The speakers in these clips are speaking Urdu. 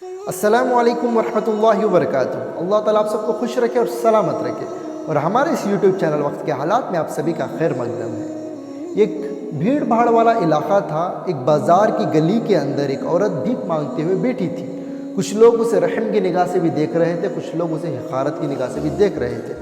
السلام علیکم ورحمۃ اللہ وبرکاتہ۔ اللہ تعالیٰ آپ سب کو خوش رکھے اور سلامت رکھے، اور ہمارے اس یوٹیوب چینل وقت کے حالات میں آپ سبھی کا خیر مقدم ہے۔ ایک بھیڑ بھاڑ والا علاقہ تھا۔ ایک بازار کی گلی کے اندر ایک عورت بھیک مانگتے ہوئے بیٹھی تھی۔ کچھ لوگ اسے رحم کی نگاہ سے بھی دیکھ رہے تھے، کچھ لوگ اسے حقارت کی نگاہ سے بھی دیکھ رہے تھے۔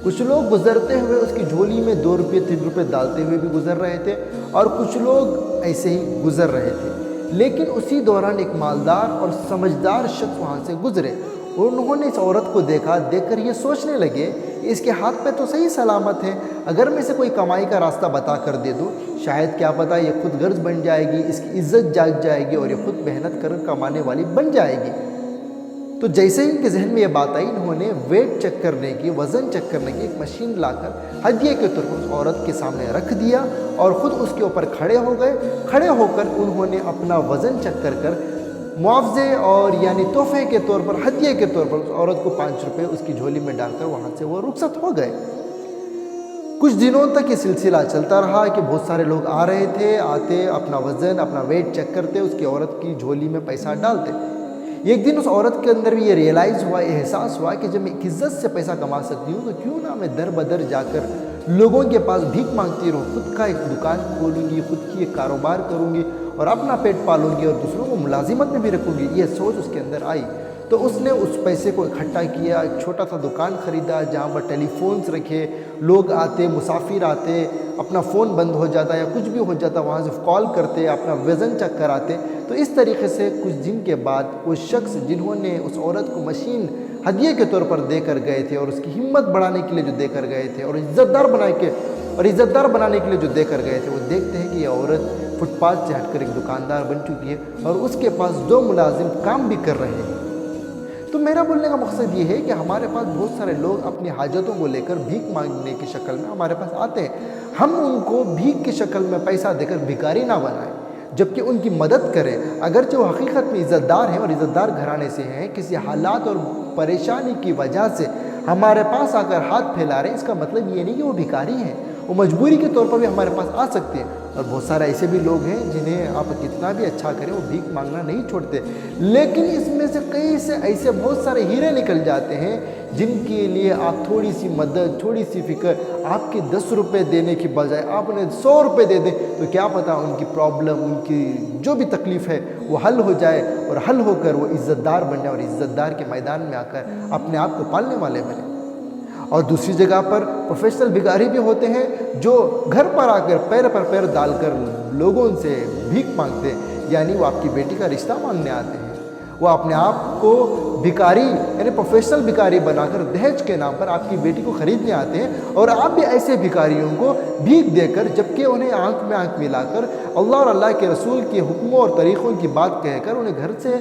کچھ لوگ گزرتے ہوئے اس کی جھولی میں 2 روپے 3 روپے ڈالتے ہوئے بھی گزر رہے تھے، اور کچھ لوگ ایسے ہی گزر رہے تھے۔ لیکن اسی دوران ایک مالدار اور سمجھدار شخص وہاں سے گزرے، اور انہوں نے اس عورت کو دیکھا۔ دیکھ کر یہ سوچنے لگے کہ اس کے ہاتھ پہ تو صحیح سلامت ہے، اگر میں اسے کوئی کمائی کا راستہ بتا کر دے دوں، شاید کیا پتہ یہ خود غرض بن جائے گی، اس کی عزت جاگ جائے گی، اور یہ خود محنت کر کمانے والی بن جائے گی۔ تو جیسے ہی ان کے ذہن میں یہ بات آئی، انہوں نے ویٹ چیک کرنے کی، وزن چیک کرنے کی ایک مشین لا کر ہدیے کے طور پر اس عورت کے سامنے رکھ دیا، اور خود اس کے اوپر کھڑے ہو گئے۔ کھڑے ہو کر انہوں نے اپنا وزن چیک کر معاوضے اور یعنی تحفے کے طور پر، ہدیے کے طور پر اس عورت کو 5 روپے اس کی جھولی میں ڈال کر وہاں سے وہ رخصت ہو گئے۔ کچھ دنوں تک یہ سلسلہ چلتا رہا کہ بہت سارے لوگ آ رہے تھے، آتے اپنا وزن اپنا ویٹ چیک کرتے، اس کی عورت کی جھولی میں پیسہ ڈالتے۔ ایک دن اس عورت کے اندر بھی یہ ریئلائز ہوا، احساس ہوا کہ جب میں عزت سے پیسہ کما سکتی ہوں تو کیوں نہ میں در بدر جا کر لوگوں کے پاس بھیک مانگتی رہوں، خود کا ایک دکان کھولوں گی، خود کی ایک کاروبار کروں گی، اور اپنا پیٹ پالوں گی، اور دوسروں کو ملازمت میں بھی رکھوں گی۔ یہ سوچ اس کے اندر آئی، تو اس نے اس پیسے کو اکٹھا کیا، ایک چھوٹا سا دکان خریدا جہاں پر ٹیلی فونز رکھے، لوگ آتے، مسافر آتے، اپنا فون بند ہو جاتا یا کچھ بھی ہو جاتا وہاں سے کال کرتے، اپنا وزن چیک کراتے۔ تو اس طریقے سے کچھ دن کے بعد وہ شخص جنہوں نے اس عورت کو مشین ہدیے کے طور پر دے کر گئے تھے، اور اس کی ہمت بڑھانے کے لیے جو دے کر گئے تھے، اور عزت دار بنانے کے لیے جو دے کر گئے تھے، وہ دیکھتے ہیں کہ یہ عورت فٹ پاتھ سے ہٹ کر ایک دکاندار بن چکی ہے، اور اس کے پاس 2 ملازم کام بھی کر رہے ہیں۔ تو میرا بولنے کا مقصد یہ ہے کہ ہمارے پاس بہت سارے لوگ اپنی حاجتوں کو لے کر بھیک مانگنے کی شکل میں ہمارے پاس آتے ہیں۔ ہم ان کو بھیک کی شکل میں پیسہ دے کر بھکاری نہ بنائیں، جبکہ ان کی مدد کریں۔ اگرچہ وہ حقیقت میں عزت دار ہیں اور عزت دار گھرانے سے ہیں، کسی حالات اور پریشانی کی وجہ سے ہمارے پاس آ کر ہاتھ پھیلا رہے ہیں، اس کا مطلب یہ نہیں کہ وہ بھکاری ہیں۔ وہ مجبوری کے طور پر بھی ہمارے پاس آ سکتے ہیں، اور بہت سارے ایسے بھی لوگ ہیں جنہیں آپ کتنا بھی اچھا کریں وہ بھیک مانگنا نہیں چھوڑتے۔ لیکن اس میں سے کئی سے ایسے بہت سارے ہیرے نکل جاتے ہیں جن کے لیے آپ تھوڑی سی مدد، تھوڑی سی فکر، آپ کے 10 روپے دینے کی بجائے آپ انہیں 100 روپے دے دیں، تو کیا پتہ ان کی پرابلم، ان کی جو بھی تکلیف ہے وہ حل ہو جائے، اور حل ہو کر وہ عزت دار بن جائے، اور عزت دار کے میدان میں آ کر اپنے آپ کو پالنے والے بنے۔ اور دوسری جگہ پر پروفیشنل بھکاری بھی ہوتے ہیں جو گھر پر آ کر پیر پر پیر ڈال کر لوگوں سے بھیک مانگتے ہیں، یعنی وہ آپ کی بیٹی کا رشتہ مانگنے آتے ہیں۔ وہ اپنے آپ کو بھکاری یعنی پروفیشنل بھکاری بنا کر دہیج کے نام پر آپ کی بیٹی کو خریدنے آتے ہیں، اور آپ بھی ایسے بھکاریوں کو بھیک دے کر، جبکہ انہیں آنکھ میں آنکھ ملا کر اللہ اور اللہ کے رسول کے حکموں اور طریقوں کی بات کہہ کر انہیں گھر سے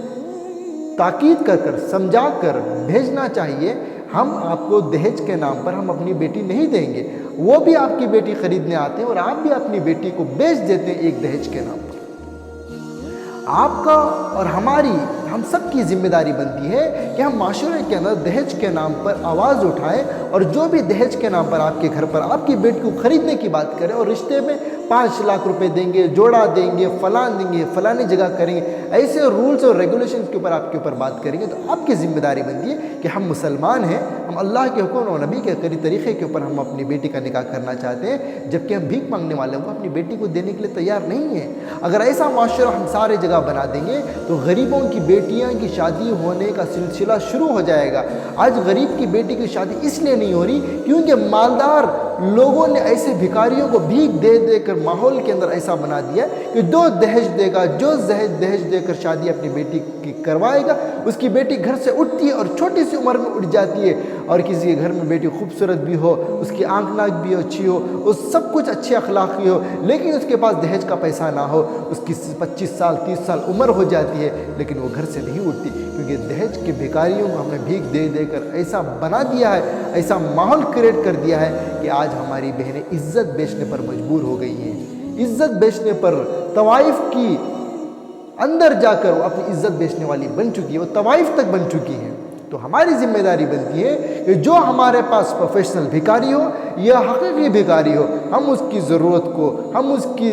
تاکید کر سمجھا کر بھیجنا چاہیے۔ ہم آپ کو دہیج کے نام پر ہم اپنی بیٹی نہیں دیں گے، وہ بھی آپ کی بیٹی خریدنے آتے ہیں، اور آپ بھی اپنی بیٹی کو بیچ دیتے ہیں ایک دہیج کے نام پر۔ آپ کا اور ہماری، ہم سب کی ذمہ داری بنتی ہے کہ ہم معاشرے کے اندر دہیج کے نام پر آواز اٹھائیں، اور جو بھی دہیج کے نام پر آپ کے گھر پر آپ کی بیٹی کو خریدنے کی بات کریں، اور رشتے میں 5 لاکھ روپے دیں گے، جوڑا دیں گے، فلان دیں گے، فلانی جگہ کریں گے، ایسے رولز اور ریگولیشنز کے اوپر آپ کے اوپر بات کریں گے، تو آپ کی ذمہ داری بنتی ہے کہ ہم مسلمان ہیں، ہم اللہ کے حکم اور نبی کے طریقے کے اوپر ہم اپنی بیٹی کا نکاح کرنا چاہتے ہیں، جبکہ ہم بھیک مانگنے والوں کو اپنی بیٹی کو دینے کے لیے تیار نہیں ہیں۔ اگر ایسا معاشرہ ہم سارے جگہ بنا دیں گے تو غریبوں کی بیٹیاں کی شادی ہونے کا سلسلہ شروع ہو جائے گا۔ آج غریب کی بیٹی کی شادی اس لیے نہیں ہو رہی کیونکہ مالدار لوگوں نے ایسے بھکاریوں کو بھیک دے دے کر ماحول کے اندر ایسا بنا دیا کہ جو دہیج دے گا، جو دہیج دے کر شادی اپنی بیٹی کی کروائے گا، اس کی بیٹی گھر سے اٹھتی ہے اور چھوٹی سی عمر میں اٹھ جاتی ہے، اور کسی کے گھر میں بیٹی خوبصورت بھی ہو، اس کی آنکھ ناک بھی اچھی ہو، اس سب کچھ اچھے اخلاقی ہو، لیکن اس کے پاس دہیج کا پیسہ نہ ہو، اس کی 25 سال 30 سال عمر ہو جاتی ہے، لیکن وہ گھر سے نہیں اٹھتی، کیونکہ دہیج کے بھکاریوں کو ہم نے بھیک دے دے کر ایسا بنا دیا ہے، ایسا ماحول کریٹ کر دیا ہے کہ آج ہماری بہنیں عزت بیچنے پر مجبور ہو گئی ہیں۔ عزت بیچنے پر طوائف کی اندر جا کر وہ اپنی عزت بیچنے والی بن چکی ہے، وہ طوائف تک بن چکی ہے۔ تو ہماری ذمہ داری بنتی ہے کہ جو ہمارے پاس پروفیشنل بھکاری ہو یا حقیقی بھکاری ہو، ہم اس کی ضرورت کو، ہم اس کی